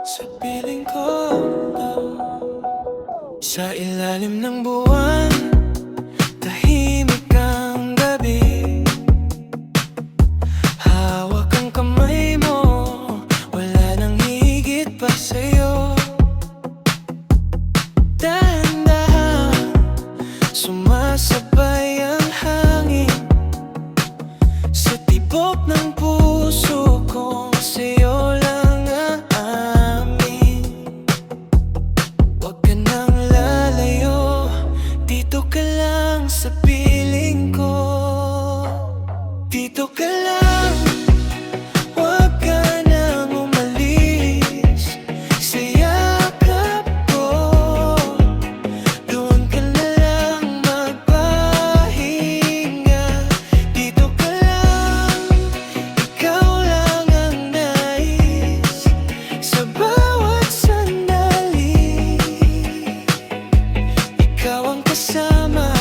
Sa piling ko, sa ilalim ng buwan, tahimik ang gabi. Hawak ang kamay mo, wala nang higit pa sa'yo. Dahan-dahan, sumasabay ang hangin sa tibok ng puso kong sa'yo lang aamin. Huwag ka nang lalayo, dito ka lang sa piling ko. Dito ka lang, huwag ka nang umalis sa yakap ko. Doon ka na lang magpahinga. Dito ka lang, ikaw lang ang nais sa bawat sandali. Ikaw ang kasama